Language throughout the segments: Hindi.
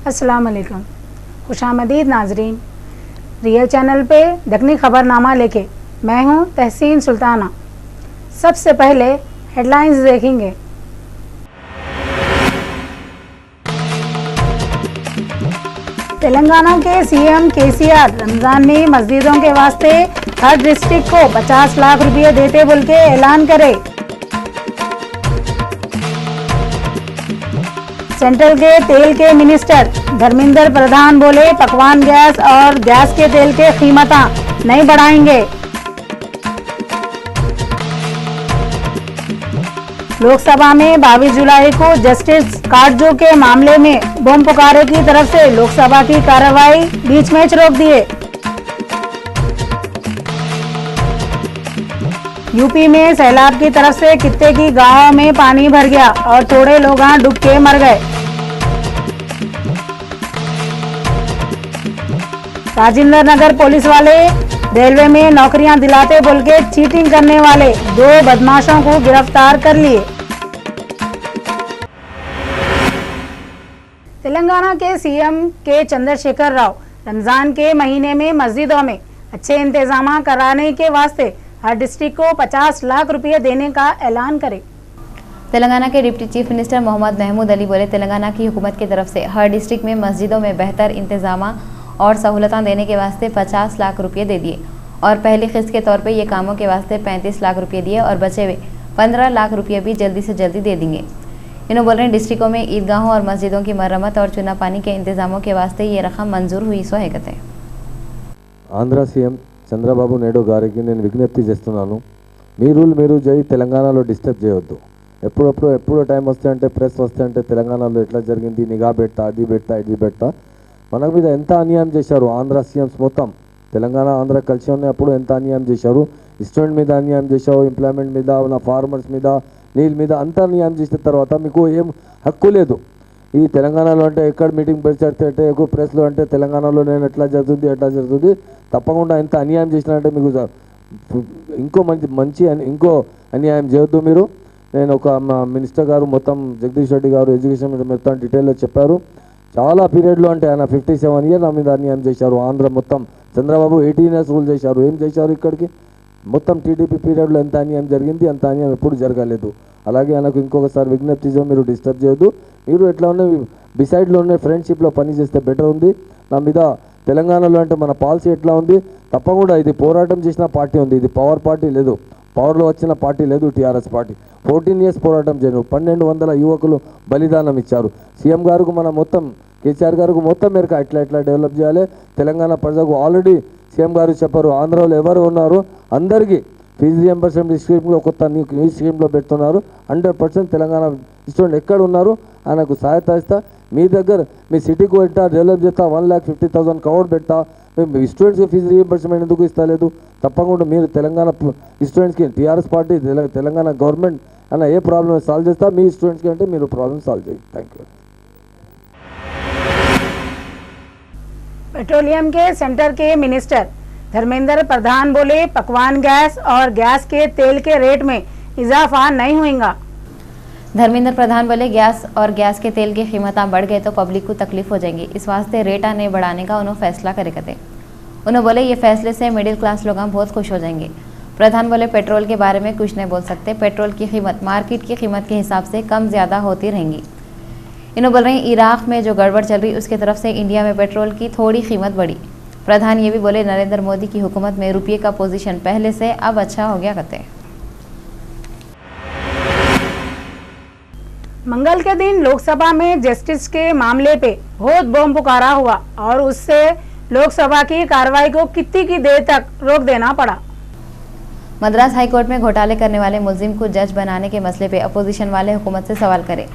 अस्सलाम वालेकुम, खुशामदीद नाजरीन। रियल चैनल पे दखनी खबरनामा लेके मैं हूँ तहसीन सुल्ताना। सबसे पहले हेडलाइंस देखेंगे। तेलंगाना के सीएम केसीआर रमज़ान में मस्जिदों के वास्ते हर डिस्ट्रिक्ट को 50 लाख रुपये देते बोल के ऐलान करे। सेंट्रल के तेल के मिनिस्टर धर्मेंद्र प्रधान बोले पकवान गैस और गैस के तेल के कीमता नहीं बढ़ाएंगे। लोकसभा में 22 जुलाई को जस्टिस काटजू के मामले में बम पुकारे की तरफ से लोकसभा की कार्रवाई बीच में रोक दिए। यूपी में सैलाब की तरफ से कित्ते की गांवों में पानी भर गया और थोड़े लोग डूब के मर गए। राजेंद्र नगर पुलिस वाले रेलवे में नौकरियां दिलाते बोल के चीटिंग करने वाले 2 बदमाशों को गिरफ्तार कर लिए। तेलंगाना के सीएम के चंद्रशेखर राव रमजान के महीने में मस्जिदों में अच्छे इंतजाम कराने के वास्ते हर डिस्ट्रिक्ट को 50 लाख रुपए देने का ऐलान करे। तेलंगाना के deputy chief minister Mohammed Mahmood Ali बोले तेलंगाना की हुकूमत की तरफ से हर डिस्ट्रिक्ट में मस्जिदों में बेहतर इंतजाम और सहूलतें देने के वास्ते 50 लाख रुपये दे दिए और पहली किस्त के तौर पे ये कामों के वास्ते 35 लाख रुपये दिए और बचे हुए 15 लाख रुपये भी जल्दी से जल्दी दे देंगे। इन्होंने बोल रहे हैं डिस्ट्रिक्टों में ईदगाहों और मस्जिदों की मरम्मत और चुना पानी के इंतजामों के वास्ते ये रकम मंजूर हुई। सो है कहते ఆంధ్ర సీఎం చంద్రబాబు నాయుడు గారికి నేను విజ్ఞప్తి చేస్తున్నాను, మీ రూల్ మీరు జై తెలంగాణలో డిస్టర్బ్ చేయొద్దు. ఎప్పుడు టైం వస్తే అంటే ప్రెస్ వస్తే అంటే తెలంగాణలో ఎట్లా జరిగింది నిఘా పెడతా అది పెడతా ఇది పెడతా. మన మీద ఎంత అన్యాయం చేశారు ఆంధ్ర సీఎంస్ మొత్తం, తెలంగాణ ఆంధ్ర కలిసి ఉన్నప్పుడు ఎంత అన్యాయం చేశారు. స్టూడెంట్ మీద అన్యాయం చేశావు, ఎంప్లాయ్మెంట్ మీద ఉన్న ఫార్మర్స్ మీద నీళ్ళ మీద అంతా అన్యాయం చేసిన తర్వాత మీకు ఏం హక్కు లేదు. ఈ తెలంగాణలో అంటే ఎక్కడ మీటింగ్ పెడితే అంటే ఎక్కువ ప్రెస్లో అంటే తెలంగాణలో నేను ఎట్లా జరుగుతుంది తప్పకుండా ఎంత అన్యాయం చేసినంటే మీకు ఇంకో అన్యాయం చేయొద్దు మీరు. నేను ఒక మినిస్టర్ గారు మొత్తం జగదీష్ రెడ్డి గారు ఎడ్యుకేషన్ మీద మొత్తం డీటెయిల్లో చెప్పారు. చాలా పీరియడ్లో అంటే ఆయన 57 ఇయర్ నా మీద అన్యాయం చేశారు. ఆంధ్ర మొత్తం చంద్రబాబు 18 ఇయర్స్ రూల్ చేశారు. ఏం చేశారు ఇక్కడికి మొత్తం టీడీపీ పీరియడ్లో ఎంత అన్యాయం జరిగింది అంత అన్యాయం ఎప్పుడు జరగలేదు. అలాగే ఆయనకు ఇంకొకసారి విజ్ఞప్తి మీరు డిస్టర్బ్ చేయొద్దు. మీరు ఎట్లా ఉన్న బిసైడ్లో ఉన్న ఫ్రెండ్షిప్లో పని చేస్తే బెటర్ ఉంది. నా మీద తెలంగాణలో అంటే మన పాలసీ ఎట్లా ఉంది తప్పకుండా ఇది పోరాటం చేసిన పార్టీ ఉంది. ఇది పవర్ పార్టీ లేదు, పవర్లో వచ్చిన పార్టీ లేదు టీఆర్ఎస్ పార్టీ. 14 ఇయర్స్ పోరాటం చేయను 1200 యువకులు బలిదానం ఇచ్చారు. సీఎం గారికి మన మొత్తం కేసీఆర్ గారికి మొత్తం మేరకు ఎట్లా డెవలప్ చేయాలి తెలంగాణ ప్రజలకు ఆల్రెడీ సీఎం గారు చెప్పారు. ఆంధ్రాలో ఎవరు ఉన్నారో అందరికీ ఫీజు రియంబర్స్మెంట్ స్కీమ్లో కొత్త న్యూ స్కీమ్లో పెడుతున్నారు. 100% తెలంగాణ స్టూడెంట్ ఎక్కడ ఉన్నారు ఆయనకు సహాయత ఇస్తా. మీ దగ్గర మీ సిటీకి పెట్టా డెవలప్ చేస్తా 1,50,000 crore పెట్టా. మీ స్టూడెంట్స్కి ఫీజు రియంబర్స్మెంట్ ఎందుకు ఇస్తలేదు? తప్పకుండా మీరు తెలంగాణ స్టూడెంట్స్కి టీఆర్ఎస్ పార్టీ తెలంగాణ గవర్నమెంట్ అన్న ఏ ప్రాబ్లమ్ సాల్వ్ చేస్తా. మీ స్టూడెంట్స్కి అంటే మీరు ప్రాబ్లమ్ సాల్వ్ చేయండి. Thank you. पेट्रोलियम के सेंटर के मिनिस्टर धर्मेंद्र प्रधान बोले पकवान गैस और गैस के तेल के रेट में इजाफा नहीं होगा। धर्मेंद्र प्रधान बोले गैस और गैस के तेल की कीमत बढ़ गए तो पब्लिक को तकलीफ हो जाएंगी, इस वास्ते रेटा नहीं बढ़ाने का उन्होंने फैसला करे करते। उन्होंने बोले ये फैसले से मिडिल क्लास लोग बहुत खुश हो जाएंगे। प्रधान बोले पेट्रोल के बारे में कुछ नहीं बोल सकते, पेट्रोल की कीमत मार्केट की कीमत के हिसाब से कम ज़्यादा होती रहेंगी। इन्होंने बोल रहे हैं इराक में जो गड़बड़ चल रही उसके तरफ से इंडिया में पेट्रोल की थोड़ी कीमत बढ़ी। प्रधान ये भी बोले नरेंद्र मोदी की हुकूमत में रुपये का पोजीशन पहले से अब अच्छा हो गया कहते हैं। मंगल के दिन लोकसभा में जस्टिस के मामले पे बहुत बम पुकारा हुआ और उससे लोकसभा की कार्रवाई को कितनी की देर तक रोक देना पड़ा। मद्रास हाईकोर्ट में घोटाले करने वाले मुलजिम को जज बनाने के मसले पे अपोजिशन वाले हुकूमत से सवाल करे,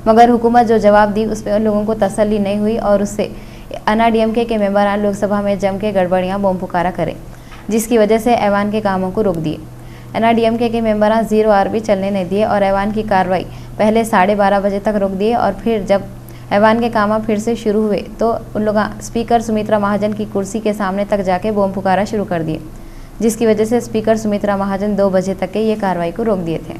मगर हुकूमत जो जवाब दी उस पर उन लोगों को तसल्ली नहीं हुई और उससे NRDMK के मेंबरान लोकसभा में जम के गड़बड़ियाँ बम पुकारा करें, जिसकी वजह से ऐवान के कामों को रोक दिए। NRDMK के मेंबरान 0 आवर भी चलने नहीं दिए और ऐवान की कार्रवाई पहले 12:30 बजे तक रोक दिए और फिर जब ऐवान के काम फिर से शुरू हुए तो उन लोग स्पीकर सुमित्रा महाजन की कुर्सी के सामने तक जाके बम पुकारा शुरू कर दिए, जिसकी वजह से स्पीकर सुमित्रा महाजन 2 बजे तक के ये कार्रवाई को रोक दिए थे।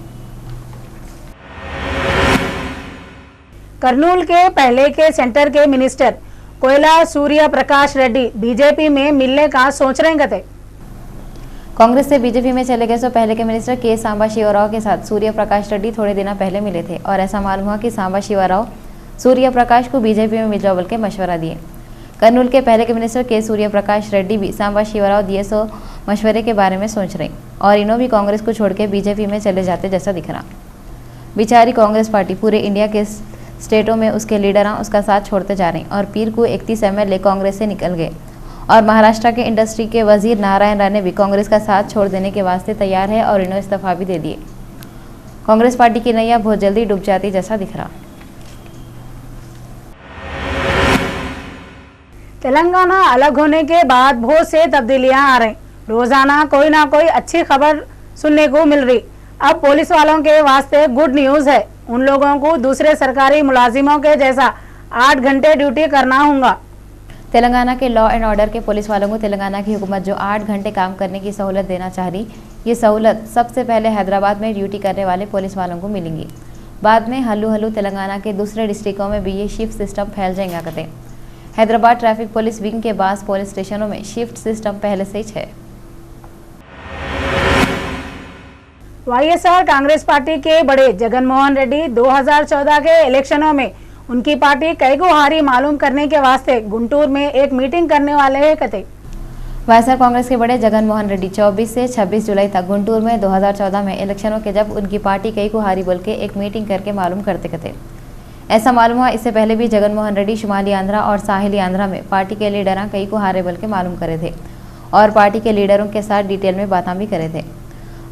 कर्नूल के पहले के सेंटर के मिनिस्टर कोयला सूर्य प्रकाश रेड्डी बीजेपी में मिलने का सोच रहे हैं। कांग्रेस से बीजेपी में चले गए सो पहले के मिनिस्टर के सांबा शिवराव के साथ सूर्य प्रकाश रेड्डी थोड़े दिन पहले मिले थे और ऐसा मालूम हुआ कि सांबा शिवराव सूर्य प्रकाश को बीजेपी में मिलने के मशवरा दिए। कर्नूल के पहले के मिनिस्टर के सूर्य प्रकाश रेड्डी भी सांबा शिवराव दिए सो मशवरे के बारे में सोच रहे और इन्हों भी कांग्रेस को छोड़ के बीजेपी में चले जाते जैसा दिख रहा। बिचारी कांग्रेस पार्टी पूरे इंडिया के स्टेटों में उसके लीडर उसका साथ छोड़ते जा रहे हैं और पीर को 31 MLA कांग्रेस से निकल गए और महाराष्ट्र के इंडस्ट्री के वजीर नारायण राणे भी कांग्रेस का साथ छोड़ देने के वास्ते तैयार है और इन्होंने इस्तीफा भी दे दिए। कांग्रेस पार्टी की नैया बहुत जल्दी डूब जाती जैसा दिख रहा। तेलंगाना अलग होने के बाद बहुत से तब्दीलियां आ रही, रोजाना कोई ना कोई अच्छी खबर सुनने को मिल रही। अब पुलिस वालों के वास्ते गुड न्यूज है, उन लोगों को दूसरे सरकारी मुलाजिमों के जैसा 8 घंटे ड्यूटी करना होगा। तेलंगाना के लॉ एंड ऑर्डर के पुलिस वालों को तेलंगाना की हुकूमत जो 8 घंटे काम करने की सहूलत देना चाह रही, ये सहूलत सबसे पहले हैदराबाद में ड्यूटी करने वाले पुलिस वालों को मिलेंगी। बाद में हल्लू हल्लू तेलंगाना के दूसरे डिस्ट्रिक्टों में भी ये शिफ्ट सिस्टम फैल जाएगा। कहते हैदराबाद ट्रैफिक पुलिस विंग के पास पुलिस स्टेशनों में शिफ्ट सिस्टम पहले से ही है। वाईएसआर कांग्रेस पार्टी के बड़े जगनमोहन रेड्डी 2014 के इलेक्शनों में उनकी पार्टी कई को हारी मालूम करने के वास्ते गुंटूर में एक मीटिंग करने वाले हैं। कहते वाईएसआर कांग्रेस के बड़े जगनमोहन रेड्डी 24 से 26 जुलाई तक गुंटूर में 2014 में इलेक्शनों के जब उनकी पार्टी कई को हारी बोल के एक मीटिंग करके मालूम करते कहते। ऐसा मालूम हुआ इससे पहले भी जगनमोहन रेड्डी शुमाली आंध्रा और साहिली आंध्रा में पार्टी के लीडर कई को हारे बोल के मालूम करे थे और पार्टी के लीडरों के साथ डिटेल में बातें भी करे थे।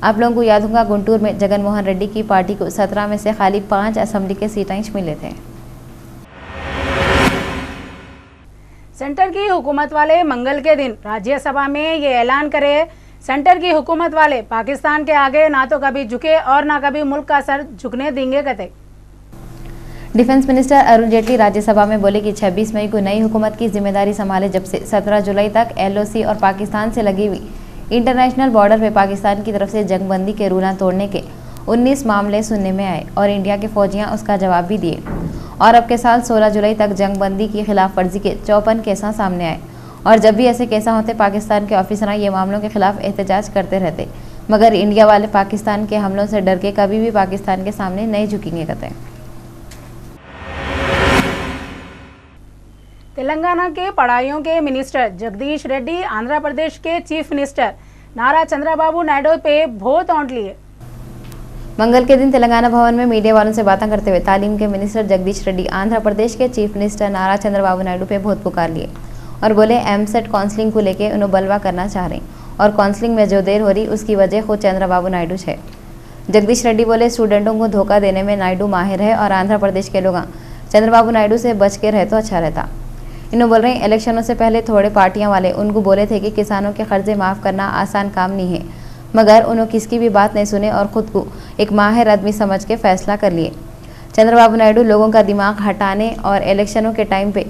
आप लोगों को याद होगा गुंटूर में जगनमोहन रेड्डी की पार्टी को 17 में से खाली 5 असेंबली के सीटें मिले थे। सेंटर की हुकूमत वाले मंगल के दिन राज्यसभा में ये ऐलान करे, सेंटर की हुकूमत वाले पाकिस्तान के आगे ना तो कभी झुके और ना कभी मुल्क का सर झुकने देंगे। कहते डिफेंस मिनिस्टर अरुण जेटली राज्यसभा में बोले कि 26 मई को नई हुकूमत की जिम्मेदारी संभाले जब से 17 जुलाई तक LOC और पाकिस्तान से लगी हुई इंटरनेशनल बॉर्डर पे पाकिस्तान की तरफ से जंगबंदी के रूल तोड़ने के 19 मामले सुनने में आए और इंडिया के फौजियां उसका जवाब भी दिए और अब के साल 16 जुलाई तक जंगबंदी की खिलाफ वर्जी के 54 केसा सामने आए और जब भी ऐसे केसा होते पाकिस्तान के ऑफिसर ये मामलों के खिलाफ एहतजाज करते रहते, मगर इंडिया वाले पाकिस्तान के हमलों से डर के कभी भी पाकिस्तान के सामने नहीं झुकेंगे। कहते तेलंगाना के पढ़ाइयों के मिनिस्टर जगदीश रेड्डी आंध्र प्रदेश के चीफ मिनिस्टर नारा चंद्रबाबू नायडू पे बहुत औंट लिए। मंगल के दिन तेलंगाना भवन में मीडिया वालों से बातें करते हुए तालीम के मिनिस्टर जगदीश रेड्डी आंध्र प्रदेश के चीफ मिनिस्टर नारा चंद्रबाबू नायडू पे बहुत पुकार लिए और बोले एमसेट काउंसलिंग को लेके उन्हें बलवा करना चाह रहे और काउंसलिंग में जो देर हो रही उसकी वजह खुद चंद्रबाबू नायडू है। जगदीश रेड्डी बोले स्टूडेंटों को धोखा देने में नायडू माहिर है और आंध्र प्रदेश के लोग चंद्रबाबू नायडू से बच के रहे तो अच्छा रहता। इन्होंने बोल रहे हैं इलेक्शनों से पहले थोड़े पार्टियां वाले उनको बोले थे कि किसानों के कर्जे माफ़ करना आसान काम नहीं है, मगर उन्होंने किसकी भी बात नहीं सुने और खुद को एक माहिर आदमी समझ के फैसला कर लिए। चंद्रबाबू नायडू लोगों का दिमाग हटाने और इलेक्शनों के टाइम पे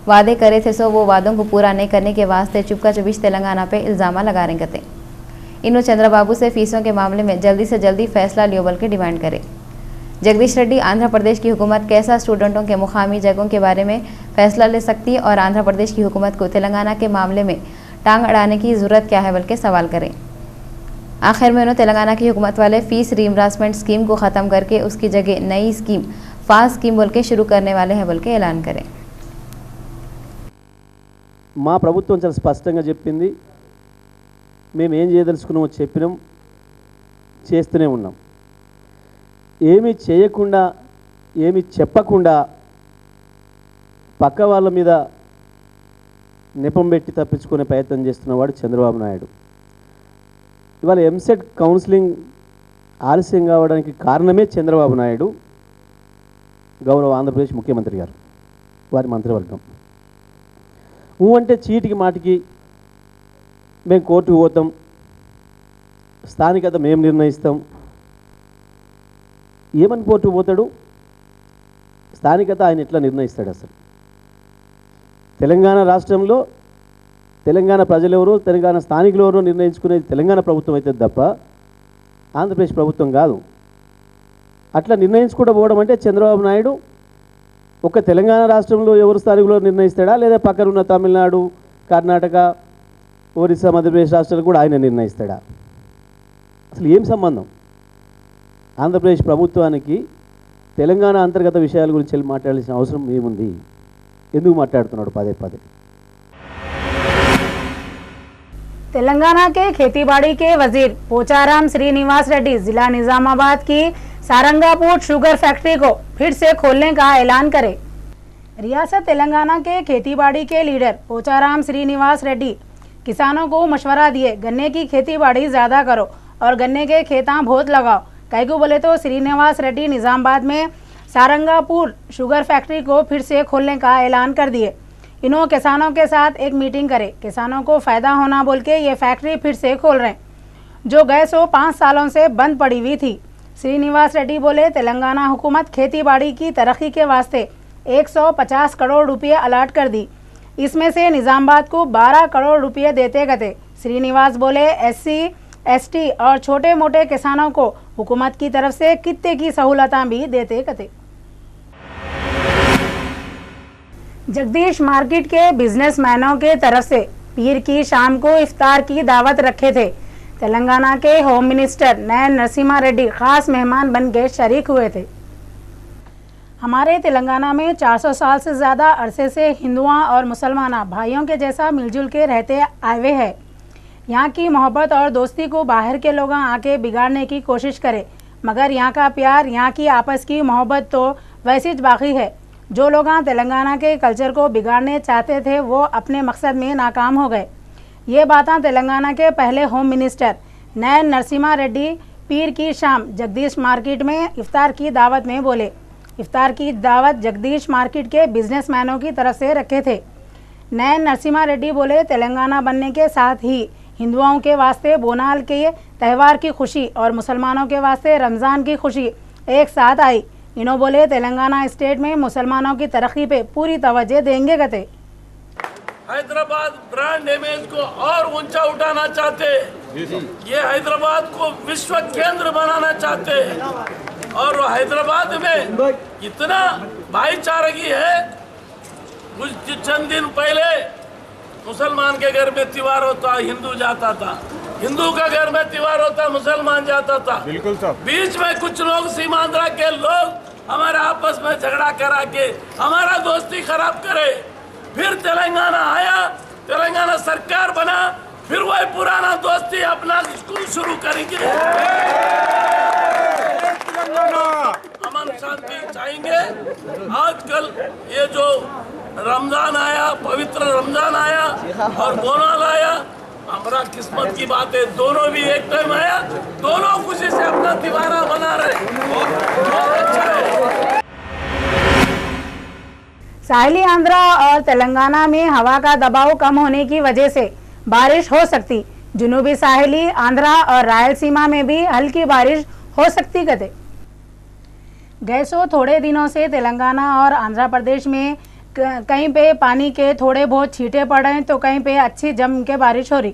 वादे करे थे सो वो वादों को पूरा नहीं करने के वास्ते चुपका चुपीस तेलंगाना पे इल्ज़ाम लगा रहे थे। इन्होंने चंद्रबाबू से फीसों के मामले में जल्दी से जल्दी फैसला लियो बल के डिमांड करे। जगदीश रेड्डी आंध्र प्रदेश की हुकूमत कैसा स्टूडेंटों के मुकामी जगहों के बारे में फैसला ले सकती है और आंध्र प्रदेश की हुकूमत को तेलंगाना के मामले में टांग अड़ाने की ज़रूरत क्या है बल्कि सवाल करें। आखिर में उन्होंने तेलंगाना की हुकूमत वाले फीस रीइंबर्समेंट स्कीम को ख़त्म करके उसकी जगह नई स्कीम फास्ट स्कीम बोल के शुरू करने वाले हैं बोल के ऐलान करें। మా ప్రభుత్వం చాలా స్పష్టంగా చెప్పింది, మేము ఏం చేయదలుచుకున్నామో చెప్పినాం, చేస్తూనే ఉన్నాం. ఏమీ చేయకుండా ఏమీ చెప్పకుండా పక్క వాళ్ళ మీద నెపం పెట్టి తప్పించుకునే ప్రయత్నం చేస్తున్నవాడు చంద్రబాబు నాయుడు. ఇవాళ ఎంసెట్ కౌన్సిలింగ్ ఆలస్యం కావడానికి కారణమే చంద్రబాబు నాయుడు, గౌరవ ఆంధ్రప్రదేశ్ ముఖ్యమంత్రి గారు, వారి మంత్రివర్గం. అంటే చీటికి మాటికి మేము కోర్టుకు పోతాం, స్థానికత మేము నిర్ణయిస్తాం. ఏమని కోర్టుకు పోతాడు? స్థానికత ఆయన ఎట్లా నిర్ణయిస్తాడు? అసలు తెలంగాణ రాష్ట్రంలో తెలంగాణ ప్రజలెవరో తెలంగాణ స్థానికులు ఎవరో నిర్ణయించుకునేది తెలంగాణ ప్రభుత్వం అయితే తప్ప ఆంధ్రప్రదేశ్ ప్రభుత్వం కాదు. అట్లా నిర్ణయించుకుంటూ పోవడం అంటే చంద్రబాబు నాయుడు ఒక తెలంగాణ రాష్ట్రంలో ఎవరు స్థానికులు నిర్ణయిస్తాడా, లేదా పక్కనున్న తమిళనాడు, కర్ణాటక, ఒరిస్సా, మధ్యప్రదేశ్ రాష్ట్రాలు కూడా ఆయన నిర్ణయిస్తాడా? అసలు ఏం సంబంధం? ఆంధ్రప్రదేశ్ ప్రభుత్వానికి తెలంగాణ అంతర్గత విషయాల గురించి మాట్లాడాల్సిన అవసరం ఏముంది? ఎందుకు మాట్లాడుతున్నాడు పదే పదే? तेलंगाना के खेतीबाड़ी के वजीर पोचाराम श्रीनिवास रेड्डी जिला निजामाबाद की सारंगापुर शुगर फैक्ट्री को फिर से खोलने का ऐलान करे। रियासत तेलंगाना के खेतीबाड़ी के लीडर पोचाराम श्रीनिवास रेड्डी किसानों को मशवरा दिए, गन्ने की खेतीबाड़ी ज़्यादा करो और गन्ने के खेतां बहुत लगाओ। कई को बोले तो श्रीनिवास रेड्डी निजामाबाद में सारंगापुर शुगर फैक्ट्री को फिर से खोलने का ऐलान कर दिए। इन्हों किसानों के साथ एक मीटिंग करे, किसानों को फ़ायदा होना बोल के ये फैक्ट्री फिर से खोल रहे हैं जो गए 5 सालों से बंद पड़ी हुई थी। श्रीनिवास रेड्डी बोले तेलंगाना हुकूमत खेती बाड़ी की तरक्की के वास्ते 150 करोड़ रुपये अलॉट कर दी, इसमें से निज़ामाबाद को 12 करोड़ रुपये देते गए। श्रीनिवास बोले SC ST और छोटे मोटे किसानों को हुकूमत की तरफ से कितने की सहूलतें भी देते गए। जगदीश मार्केट के बिजनेसमैनों के तरफ से पीर की शाम को इफ्तार की दावत रखे थे। तेलंगाना के होम मिनिस्टर नयन नरसिम्हा रेड्डी खास मेहमान बन के शरीक हुए थे। हमारे तेलंगाना में 400 साल से ज़्यादा अरसे से हिंदुओं और मुसलमाना भाइयों के जैसा मिलजुल के रहते आए हुए हैं। यहाँ की मोहब्बत और दोस्ती को बाहर के लोग आके बिगाड़ने की कोशिश करें, मगर यहाँ का प्यार, यहाँ की आपस की मोहब्बत तो वैसी ज बाकी है। जो लोग तेलंगाना के कल्चर को बिगाड़ने चाहते थे वो अपने मकसद में नाकाम हो गए। ये बातें तेलंगाना के पहले होम मिनिस्टर नयन नरसिम्हा रेड्डी पीर की शाम जगदीश मार्केट में इफ्तार की दावत में बोले। इफ्तार की दावत जगदीश मार्केट के बिजनेसमैनों की तरफ से रखे थे। नयन नरसिम्हा रेड्डी बोले तेलंगाना बनने के साथ ही हिंदुओं के वास्ते बोनाल के त्यौहार की खुशी और मुसलमानों के वास्ते रमज़ान की खुशी एक साथ आई। इन्हों बोले तेलंगाना स्टेट में मुसलमानों की तरक्की पे पूरी तवज्जो देंगे गते। हैदराबाद ब्रांड इमेज को और ऊंचा उठाना चाहते, ये हैदराबाद को विश्व केंद्र बनाना चाहते और हैदराबाद में इतना भाईचारगी है। कुछ चंद दिन पहले मुसलमान के घर में त्योहार होता हिंदू जाता था, हिंदू का घर में त्योहार होता मुसलमान जाता था। बिल्कुल साहब, बीच में कुछ लोग सीमांध्रा के लोग हमारे आपस में झगड़ा करा के हमारा दोस्ती खराब करे। फिर तेलंगाना आया, तेलंगाना सरकार बना, फिर वही पुराना दोस्ती अपना स्कूल शुरू करेंगे। अमन शांति चाहेंगे। आजकल ये जो रमजान आया, पवित्र रमजान आया और बोनाल आया, हमारा किस्मत की बात है, दोनों भी एक टाइम आया, दोनों खुशी से अपना दीवाना बना रहे। बहुत अच्छा है। साहिली आंध्रा और तेलंगाना में हवा का दबाव कम होने की वजह से बारिश हो सकती। जुनूबी साहिली आंध्रा और रायलसीमा में भी हल्की बारिश हो सकती गते। गैसो थोड़े दिनों से तेलंगाना और आंध्र प्रदेश में कहीं पे पानी के थोड़े बहुत छींटे पड़ रहे हैं तो कहीं पे अच्छी जम के बारिश हो रही।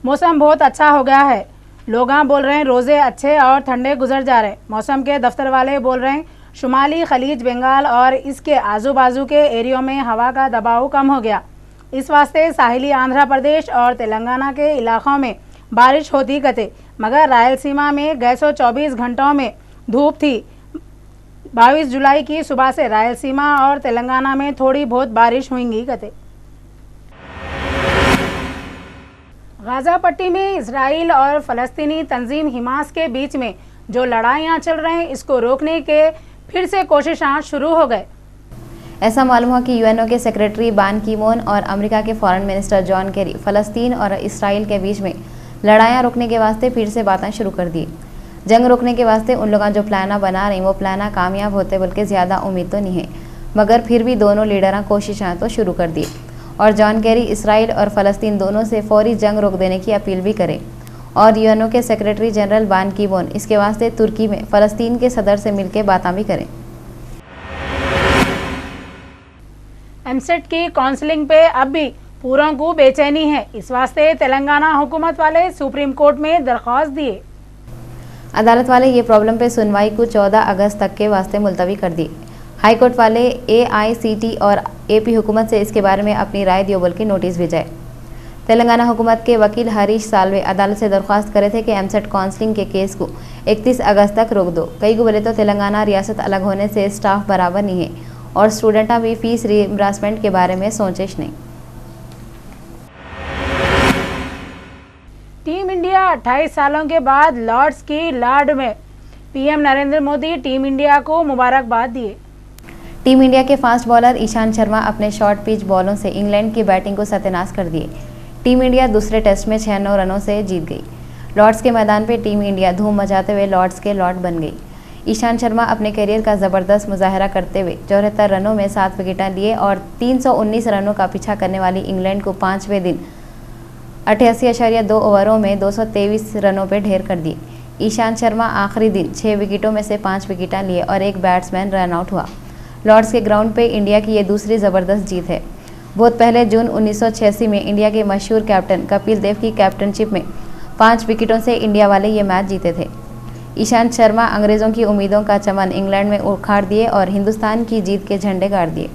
मौसम बहुत अच्छा हो गया है। लोग बोल रहे हैं रोज़े अच्छे और ठंडे गुजर जा रहे हैं। मौसम के दफ्तर वाले बोल रहे हैं शुमाली खलीज बंगाल और इसके आजू बाजू के एरियो में हवा का दबाव कम हो गया। इस वास्ते साहिली आंध्र प्रदेश और तेलंगाना के इलाकों में बारिश होती गते, मगर रायलसीमा में गए 24 घंटों में धूप थी। 22 जुलाई की सुबह से रायलसीमा और तेलंगाना में थोड़ी बहुत बारिश होंगी गते। गाजा पट्टी में इजराइल और फ़लस्तीनी तंजीम हमास के बीच में जो लड़ाइयाँ चल रहे हैं, इसको रोकने के फिर से कोशिशें शुरू हो गए। ऐसा मालूम हुआ कि यूएनओ के सेक्रेटरी बान की मून और अमेरिका के फॉरेन मिनिस्टर जॉन केरी फ़लस्तीन और इसराइल के बीच में लड़ाइयाँ रोकने के वास्ते फिर से बातें शुरू कर दी। जंग रोकने के वास्ते उन लोग जो प्लाना बना रहे हैं वो प्लाना कामयाब होते बल्कि ज़्यादा उम्मीद तो नहीं है, मगर फिर भी दोनों लीडर कोशिशें तो शुरू कर दी और जॉन केरी इसराइल और फ़लस्तीन दोनों से फौरी जंग रोक देने की अपील भी करें। और यूएनओ के सेक्रेटरी जनरल बान की मून इसके वास्ते तुर्की में फ़लस्तीन के सदर से मिलकर बातें भी करें। एमसेट की काउंसलिंग पे अब भी पूरों को बेचैनी है। इस वास्ते तेलंगाना हुकूमत वाले सुप्रीम कोर्ट में दरख्वास्त दिए। अदालत वाले ये प्रॉब्लम पे सुनवाई को 14 अगस्त तक के वास्ते मुलतवी कर दी। हाईकोर्ट वाले AICT और AP हुकूमत से इसके बारे में अपनी राय दियो बोल के नोटिस भेजा है। तेलंगाना हुकूमत के वकील हरीश साल्वे अदालत से दरख्वास्त करे थे कि एमसेट काउंसलिंग के केस को 31 अगस्त तक रोक दो। कई को बोले तो तेलंगाना रियासत अलग होने से स्टाफ बराबर नहीं है और स्टूडेंटा भी फीस रिइंबर्समेंट के बारे में सोचेश नहीं। टीम इंडिया 28 सालों के बाद लॉर्ड्स की लाड में PM Narendra Modi team India को मुबारकबाद दिए। टीम इंडिया के फास्ट बॉलर ईशांत शर्मा अपने शॉर्ट पिच बॉलों से इंग्लैंड की बैटिंग को सत्यानाश कर दिए। टीम इंडिया दूसरे टेस्ट में 96 रनों से जीत गई। लॉर्ड्स के मैदान पर टीम इंडिया धूम मचाते हुए लॉर्ड्स के लॉर्ड बन गई। ईशांत शर्मा अपने करियर का ज़बरदस्त मुजाहरा करते हुए 74 रनों में 7 विकेटें लिए और 319 रनों का पीछा करने वाली इंग्लैंड को 5वें दिन 88.2 ओवरों में 223 रनों पर ढेर कर दिए। ईशांत शर्मा आखिरी दिन 6 विकेटों में से 5 विकेटें लिए और एक बैट्समैन रन आउट हुआ। लॉर्ड्स के ग्राउंड पे इंडिया की ये दूसरी ज़बरदस्त जीत है। बहुत पहले जून 1986 में इंडिया के मशहूर कैप्टन कपिल देव की कैप्टनशिप में 5 विकेटों से इंडिया वाले ये मैच जीते थे। ईशांत शर्मा अंग्रेज़ों की उम्मीदों का चमन इंग्लैंड में उखाड़ दिए और हिंदुस्तान की जीत के झंडे गाड़ दिए।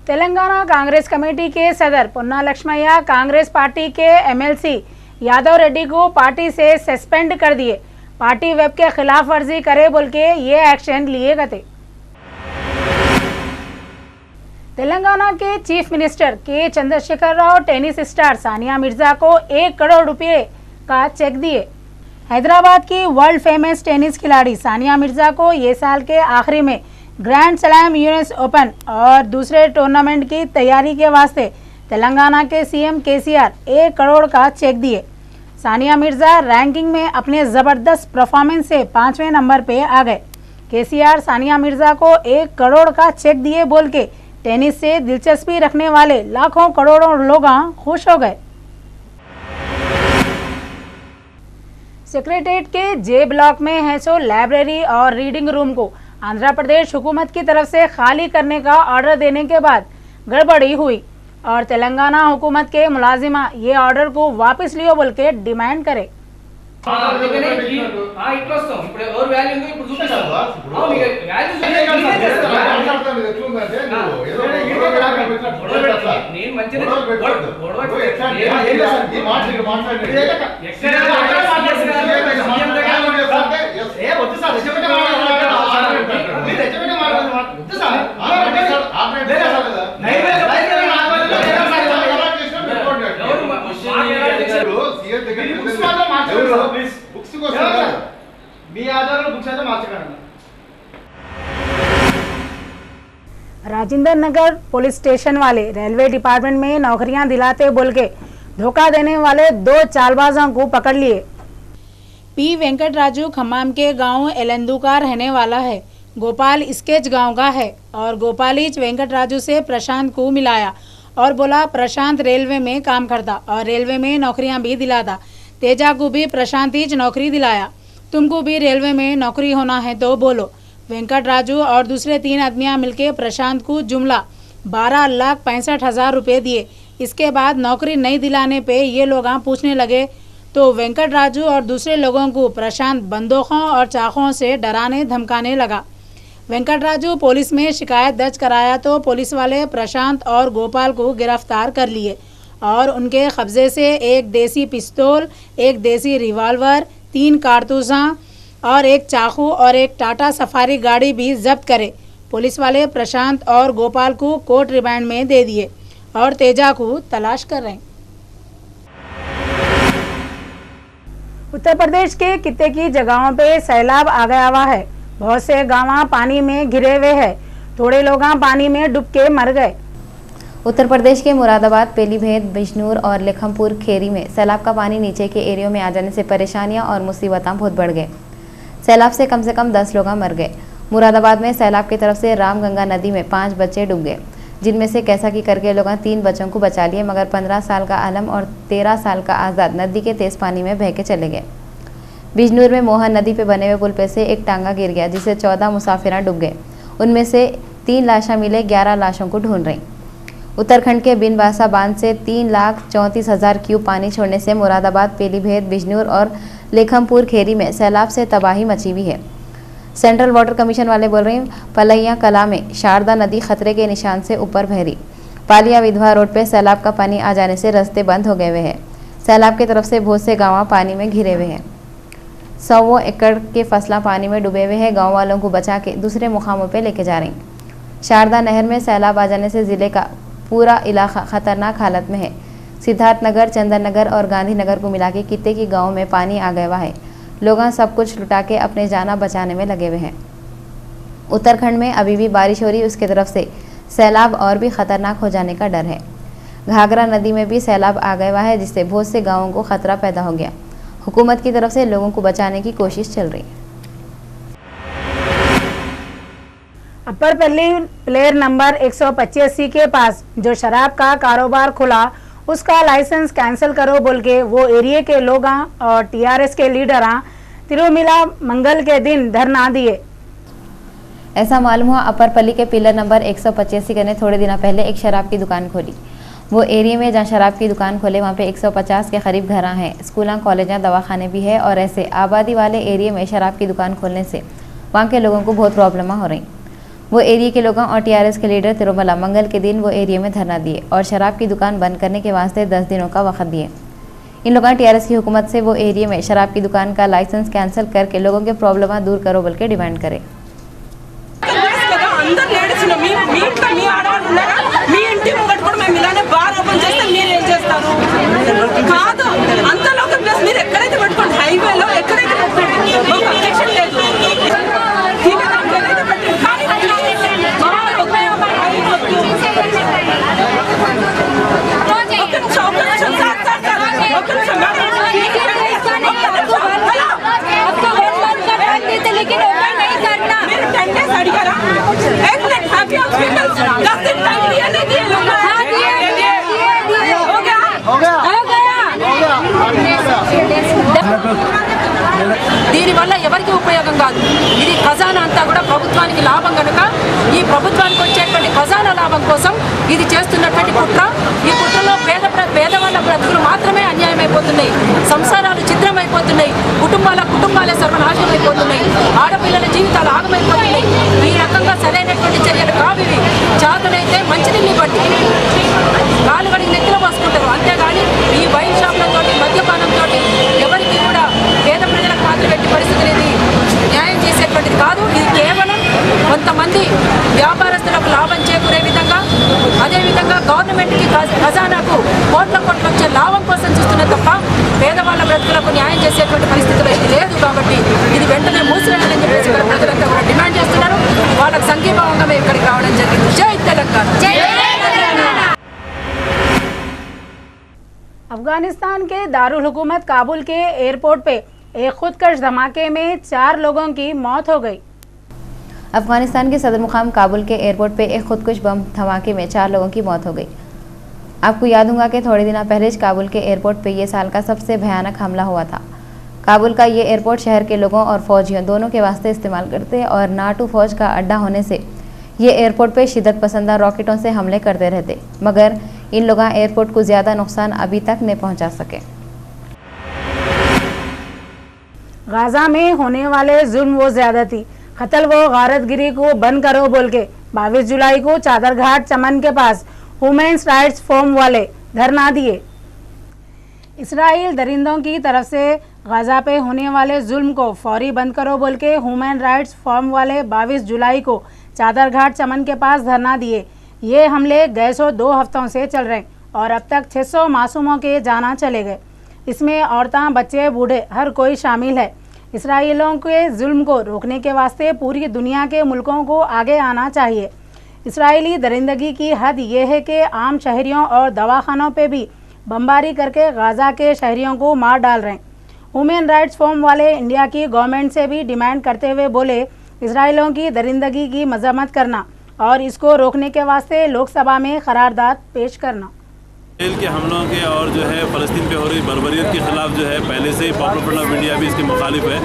तेलंगाना कांग्रेस कमेटी के सदर पुन्ना लक्ष्मయ్య कांग्रेस पार्टी के MLC यादव रेड्डी को पार्टी से सस्पेंड कर दिए। पार्टी वेब के खिलाफ वर्जी करे बोल के ये एक्शन लिए गए। तेलंगाना के चीफ मिनिस्टर के चंद्रशेखर राव टेनिस स्टार सानिया मिर्जा को 1 करोड़ रुपए का चेक दिए। हैदराबाद की वर्ल्ड फेमस टेनिस खिलाड़ी सानिया मिर्जा को ये साल के आखिरी में ग्रैंड स्लैम US ओपन और दूसरे टूर्नामेंट की तैयारी के वास्ते तेलंगाना के CM KCR 1 करोड़ का चेक दिए। सानिया मिर्जा रैंकिंग में अपने ज़बरदस्त परफॉर्मेंस से 5वें नंबर पे आ गए। KCR सानिया मिर्जा को 1 करोड़ का चेक दिए बोल के टेनिस से दिलचस्पी रखने वाले लाखों करोड़ों लोग खुश हो गए। सेक्रेटेरिएट के J ब्लॉक में है सो लाइब्रेरी और रीडिंग रूम को आंध्र प्रदेश हुकूमत की तरफ से खाली करने का ऑर्डर देने के बाद गड़बड़ी हुई और तेलंगाना हुकूमत के मुलाजिमा ये ऑर्डर को वापस लियो बोल के डिमांड करे। राजेंद्र नगर पुलिस स्टेशन वाले रेलवे डिपार्टमेंट में नौकरियां दिलाते बोल के धोखा देने वाले 2 चालबाजों को पकड़ लिए। P वेंकट राजू खम्माम के गांव एलंदू का रहने वाला है। गोपाल स्केच गांव का है और गोपालीच वेंकट राजू से प्रशांत को मिलाया और बोला प्रशांत रेलवे में काम करता और रेलवे में नौकरियां भी दिलाता। तेजा को भी प्रशांत ही नौकरी दिलाया। तुमको भी रेलवे में नौकरी होना है तो बोलो। वेंकट राजू और दूसरे 3 आदमियां मिलकर प्रशांत को जुमला 12,65,000 रुपये दिए। इसके बाद नौकरी नहीं दिलाने पे ये लोग पूछने लगे तो वेंकट राजू और दूसरे लोगों को प्रशांत बंदूकों और चाकुओं से डराने धमकाने लगा। वेंकट राजू पुलिस में शिकायत दर्ज कराया तो पुलिस वाले प्रशांत और गोपाल को गिरफ्तार कर लिए और उनके कब्जे से 1 देसी पिस्तौल, 1 देसी रिवॉल्वर, 3 कारतूसा और 1 चाकू और 1 टाटा सफारी गाड़ी भी जब्त करे। पुलिस वाले प्रशांत और गोपाल को कोर्ट रिमांड में दे दिए और तेजा को तलाश कर रहे हैं। उत्तर प्रदेश के कितने की जगहों पे सैलाब आ गया हुआ है। बहुत से गांव पानी में घिरे हुए हैं। थोड़े लोग पानी में डूब के मर गए। उत्तर प्रदेश के मुरादाबाद, पीलीभीत, बिजनौर और लेखमपुर खेरी में सैलाब का पानी नीचे के एरियो में आ जाने से परेशानियां और मुसीबतें बहुत बढ़ गए। सैलाब से कम 10 लोग मर गए। मुरादाबाद में सैलाब की तरफ से रामगंगा नदी में 5 बच्चे डूब गए, जिनमें से कैसा की करके लोगों 3 बच्चों को बचा लिए, मगर 15 साल का आलम और 13 साल का आज़ाद नदी के तेज पानी में बह के चले गए। बिजनौर में मोहन नदी पे बने हुए पुल पे से एक टांगा गिर गया, जिससे 14 मुसाफिर डूब गए। उनमें से 3 लाशें मिले, 11 लाशों को ढूंढ रही। उत्तराखंड के बिनवासा बांध से 3,34,000 क्यूब पानी छोड़ने से मुरादाबाद, पीलीभीत, बिजनौर और लेखमपुर खेरी में सैलाब से तबाही मची हुई है। सेंट्रल वाटर कमीशन वाले बोल रहे हैं, पलैया कला में शारदा नदी खतरे के निशान से ऊपर बह रही। पालिया विधवा रोड पे सैलाब का पानी आ जाने से रास्ते बंद हो गए हुए हैं। सैलाब की तरफ से बहुत से गांव पानी में घिरे हुए हैं। 100 एकड़ के फसला पानी में डूबे हुए हैं। गांव वालों को बचा के दूसरे मुकामों पे लेके जा रही। शारदा नहर में सैलाब आ जाने से जिले का पूरा इलाका खतरनाक हालत में है। सिद्धार्थ नगर, चंदन नगर और गांधीनगर को मिला के कितने की गाँव में पानी आ गया हुआ है। लोग सब कुछ लुटा के अपने जाना बचाने में लगे हुए हैं। उत्तराखंड में अभी भी बारिश हो रही, उसकी तरफ से सैलाब और भी खतरनाक हो जाने का डर है। घाघरा नदी में भी सैलाब आ गया हुआ है, जिससे बहुत से गांवों को खतरा पैदा हो गया। हुकूमत की तरफ से लोगों को बचाने की कोशिश चल रही है। अपर पल्ली प्लेयर नंबर 185 के पास जो शराब का कारोबार खुला, उसका लाइसेंस कैंसिल करो बोल के वो एरिया के लोग और टीआरएस के लीडर तिरुमिला मंगल के दिन धरना दिए। ऐसा मालूम हुआ अपर पल्ली के पिलर नंबर 185 ने थोड़े दिन पहले एक शराब की दुकान खोली। वो एरिया में जहाँ शराब की दुकान खोले वहाँ पे 150 के करीब घर हैं, स्कूल, कॉलेज, दवाखाने भी है। और ऐसे आबादी वाले एरिया में शराब की दुकान खोलने से वहाँ के लोगों को बहुत प्रॉब्लम हो रही। वो एरिया के लोगों और टीआरएस के लीडर तिरुमला मंगल के दिन वो एरिया में धरना दिए और शराब की दुकान बंद करने के वास्ते 10 दिनों का वक्त दिए। इन लोगों ने टीआरएस की हुकूमत से वो एरिया में शराब की दुकान का लाइसेंस कैंसिल करके लोगों के प्रॉब्लम दूर करो बोल के डिमांड करे। लेकिन ओपन नहीं करना। मेरे ठंडे साड़ी का एक मिनट हैप्पी हॉस्पिटल 10 दिन टाइम दिया नहीं दिए लोग। हां हो गया దీనివల్ల ఎవరికి ఉపయోగం కాదు। ఇది ఖజానా అంతా కూడా ప్రభుత్వానికి లాభం కనుక ఈ ప్రభుత్వానికి వచ్చేటువంటి ఖజానా లాభం కోసం ఇది చేస్తున్నటువంటి కుట్ర। ఈ కుట్రలో పేదవాళ్ళ బ్రతుకులు మాత్రమే అన్యాయం అయిపోతున్నాయి, సంసారాలు చిత్రమైపోతున్నాయి, కుటుంబాలే సర్వనాశనం అయిపోతున్నాయి, ఆడపిల్లల జీవితాలు ఆగమైపోతున్నాయి। ఈ రకంగా సరైనటువంటి చర్యలు కావు ఇవి। జాతనైతే మంచినీళ్ళు బట్టి కాలు కడిగి నెత్తిలో పోసుకుంటారు, అంతేగాని ఈ వైన్ షాపులతో మద్యపానంతో ఎవరికి కూడా పేద ప్రజలకు మాత్రం ఎట్టి పరిస్థితులు ఇది న్యాయం చేసేటువంటిది కాదు। ఇది కేవలం కొంతమంది వ్యాపారస్తులకు లాభం చేకూరే విధంగా, అదేవిధంగా గవర్నమెంట్కి ఖజానాకు కోట్ల వచ్చే లాభం కోసం చూస్తున్న తప్ప పేదవాళ్ళ బ్రతుకులకు న్యాయం చేసేటువంటి పరిస్థితులు ఇది లేదు। కాబట్టి ఇది వెంటనే మూసివేయాలని చెప్పేసి ప్రజలంతా కూడా డిమాండ్ చేస్తున్నారు। వాళ్ళకు సంఘీభావంగా మేము ఇక్కడికి రావడం జరిగింది। జై తెలంగాణ। अफगानिस्तान के दारुल हुकूमत काबुल के एयरपोर्ट पे एक खुदकश धमाके में 4 लोगों की मौत हो गई। अफगानिस्तान के सदर मुकाम काबुल के एयरपोर्ट पे एक खुदकुश बम धमाके में 4 लोगों की मौत हो गई। आपको याद होगा कि थोड़े दिन पहले काबुल के एयरपोर्ट पे ये साल का सबसे भयानक हमला हुआ था। काबुल का ये एयरपोर्ट शहर के लोगों और फौजियों दोनों के वास्ते इस्तेमाल करते और नाटो फौज का अड्डा होने से ये एयरपोर्ट पे शिद्दत पसंदा रॉकेटों से हमले करते रहते, मगर इन लोगों एयरपोर्ट को ज़्यादा नुकसान अभी तक नहीं पहुंचा सके। गाजा में होने वाले जुल्म व ज़्यादती, कत्ल व गारतगिरी को बंद करो बोल के 22 जुलाई को चादरघाट चमन के पास ह्यूमन राइट्स फोरम वाले धरना दिए। इसराइल दरिंदों की तरफ से गाजा पे होने वाले जुल्म को फौरी बंद करो बोल के ह्यूमन राइट्स फोरम वाले 22 जुलाई को चादरघाट चमन के पास धरना दिए। ये हमले गए 2 हफ्तों से चल रहे और अब तक 600 मासूमों के जाना चले गए। इसमें औरतें, बच्चे, बूढ़े हर कोई शामिल है। इसराइलियों के जुल्म को रोकने के वास्ते पूरी दुनिया के मुल्कों को आगे आना चाहिए। इसराइली दरिंदगी की हद ये है कि आम शहरियों और दवाखानों पे भी बमबारी करके गाजा के शहरियों को मार डाल रहे हैं। ह्यूमन राइट्स फोरम वाले इंडिया की गवर्नमेंट से भी डिमांड करते हुए बोले, इसराइलियों की दरिंदगी की मजम्मत करना और इसको रोकने के वास्ते लोकसभा में करारदाद पेश करना। इसराइल के हमलों के और जो है फ़लस्तीन पे हो रही बर्बरियत के ख़िलाफ़ जो है पहले से ही पॉपुलर फ्रंट ऑफ इंडिया भी इसके मुखालिफ है।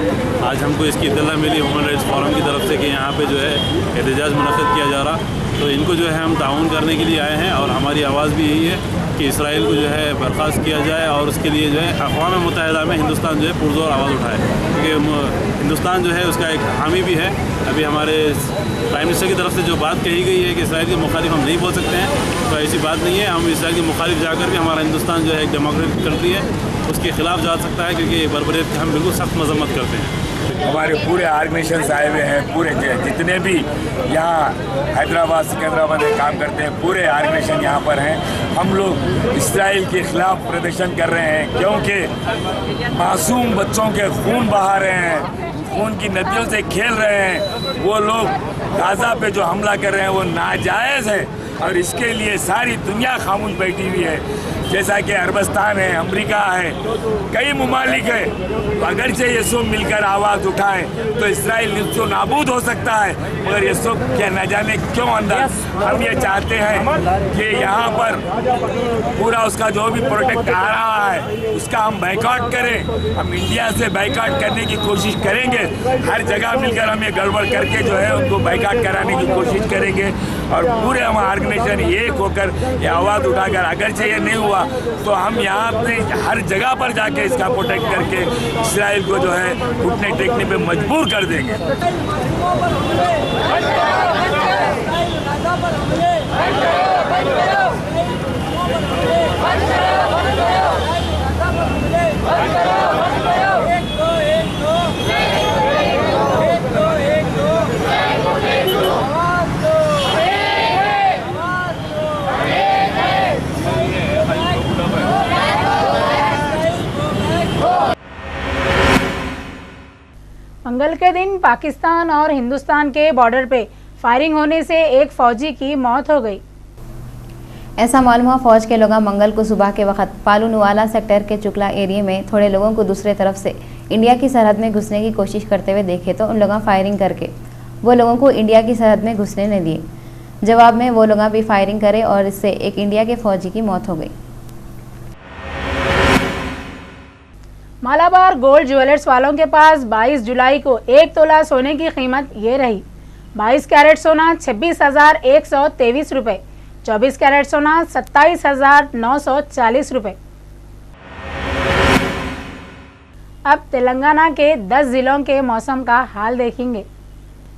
आज हमको इसकी इत्तला मिली ह्यूमन राइट्स फोरम की तरफ से कि यहाँ पे जो है एहतजाज मुनक़्क़िद किया जा रहा, तो इनको जो है हम ताउन करने के लिए आए हैं और हमारी आवाज़ भी यही है कि इसराइल को जो है बर्खास्त किया जाए और उसके लिए जो है अक़वाम मुत्तहिदा में हिंदुस्तान जो है पुरज़ोर आवाज़ उठाए, क्योंकि हिंदुस्तान जो है उसका एक हामी भी है। अभी हमारे प्राइम मिनिस्टर की तरफ से जो बात कही गई है कि इसराइल के मुखालिफ हम नहीं बोल सकते हैं, तो ऐसी बात नहीं है। हम इसराइल के मुखालिफ जाकर भी हमारा हिंदुस्तान जो है एक डेमोक्रेटिक कंट्री है, उसके खिलाफ जा सकता है, क्योंकि बर्बरियत की हम बिल्कुल सख्त मजम्मत करते हैं। हमारे पूरे ऑर्गेनाइजेशन आए हुए हैं, पूरे जितने भी यहाँ हैदराबाद सिकंदराबाद में काम करते हैं, पूरे ऑर्गेनाइजेशन यहाँ पर हैं। हम लोग इसराइल के खिलाफ प्रदर्शन कर रहे हैं, क्योंकि मासूम बच्चों के खून बहा रहे हैं, खून की नदियों से खेल रहे हैं। वो लोग गाज़ा पे जो हमला कर रहे हैं वो नाजायज़ है, और इसके लिए सारी दुनिया खामोश बैठी हुई है। जैसा कि अरबस्तान है, अमेरिका है, कई ममालिक है, अगर से ये सब मिलकर आवाज़ उठाएं तो इसराइल निस्सो नाबूद हो सकता है। मगर ये सब क्या न जाने क्यों अंदर हम ये चाहते हैं कि यहाँ पर पूरा उसका जो भी प्रोटेक्ट आ रहा है उसका हम बाइकआउट करें। हम इंडिया से बाइकआउट करने की कोशिश करेंगे, हर जगह मिलकर हम ये गड़बड़ करके जो है उनको बाइकआउट कराने की कोशिश करेंगे, और पूरे हम ऑर्गेनाइजेशन एक होकर ये आवाज़ उठाकर, अगर से ये नहीं हुआ तो हम यहाँ पे हर जगह पर जाके इसका प्रोटेक्ट करके इसराइल को जो है घुटने टेकने पे मजबूर कर देंगे। मंगल के दिन पाकिस्तान और हिंदुस्तान के बॉर्डर पे फायरिंग होने से एक फौजी की मौत हो गई। ऐसा मालूम हुआ फौज के लोग मंगल को सुबह के वक्त पालूनुवाला सेक्टर के चुकला एरिया में थोड़े लोगों को दूसरे तरफ से इंडिया की सरहद में घुसने की कोशिश करते हुए देखे, तो उन लोगों फायरिंग करके वो लोगों को इंडिया की सरहद में घुसने नहीं दिए। जवाब में वो लोग भी फायरिंग करे और इससे एक इंडिया के फौजी की मौत हो गई। मालाबार गोल्ड ज्वेलर्स वालों के पास 22 जुलाई को 1 तोला सोने की कीमत ये रही। 22 कैरेट सोना 26,123 रुपये, 24 कैरेट सोना 27,940 रुपये। अब तेलंगाना के 10 जिलों के मौसम का हाल देखेंगे।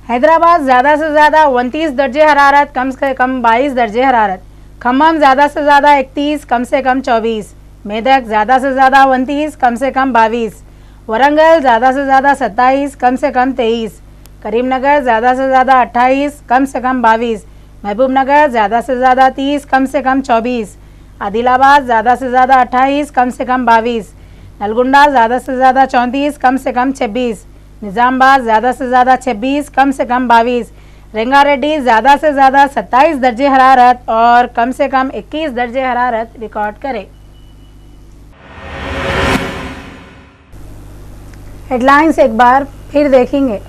हैदराबाद ज़्यादा से ज़्यादा 29 दर्जे हरारत, कम से कम 22 दर्जे हरारत। खम्मम ज़्यादा से ज़्यादा 31, कम से कम 24। मेदक ज़्यादा से ज़्यादा 29, कम से कम 22। वरंगल ज़्यादा से ज़्यादा 27, कम से कम 23। करीमनगर ज़्यादा से ज़्यादा 28, कम से कम 22। महबूबनगर ज़्यादा से ज़्यादा 30, कम से कम 24। आदिलाबाद ज़्यादा से ज़्यादा 28, कम से कम 22। नलगुंडा ज़्यादा से ज़्यादा 34, कम से कम 26। निज़ामबाद ज़्यादा से ज़्यादा 26, कम से कम 22। रंगारेड्डी ज़्यादा से ज़्यादा 27 दर्जे हरारत और कम से कम 21 दर्जे हरारत रिकॉर्ड करे। हेडलाइंस एक बार फिर देखेंगे।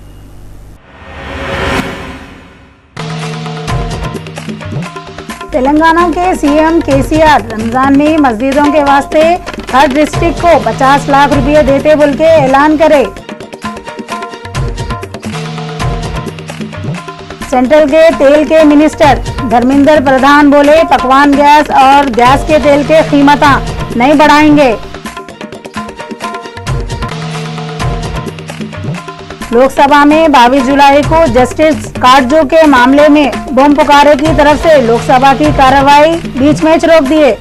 तेलंगाना के सीएम केसीआर रमजान में मस्जिदों के वास्ते हर डिस्ट्रिक्ट को 50 लाख रुपए देते बोल के ऐलान करे। सेंट्रल के तेल के मिनिस्टर धर्मेंद्र प्रधान बोले पकवान गैस और गैस के तेल के कीमत नहीं बढ़ाएंगे। लोकसभा में 22 जुलाई को जस्टिस काटजो के मामले में बम पुकारे की तरफ से लोकसभा की कार्रवाई बीच में रोक दिए।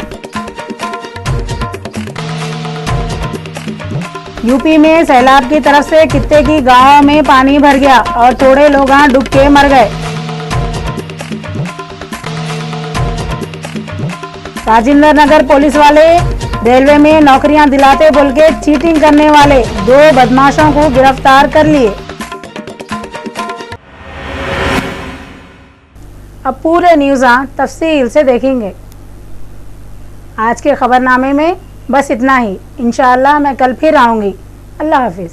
यूपी में सैलाब की तरफ से कित्ते की गांवों में पानी भर गया और थोड़े लोग डूब के मर गए। राजेंद्र नगर पुलिस वाले रेलवे में नौकरियां दिलाते बोल के चीटिंग करने वाले 2 बदमाशों को गिरफ्तार कर लिए। अब पूरे न्यूज़ तफसील से देखेंगे। आज के खबरनामे में बस इतना ही। इंशाअल्लाह मैं कल फिर आऊँगी। अल्लाह हाफिज़।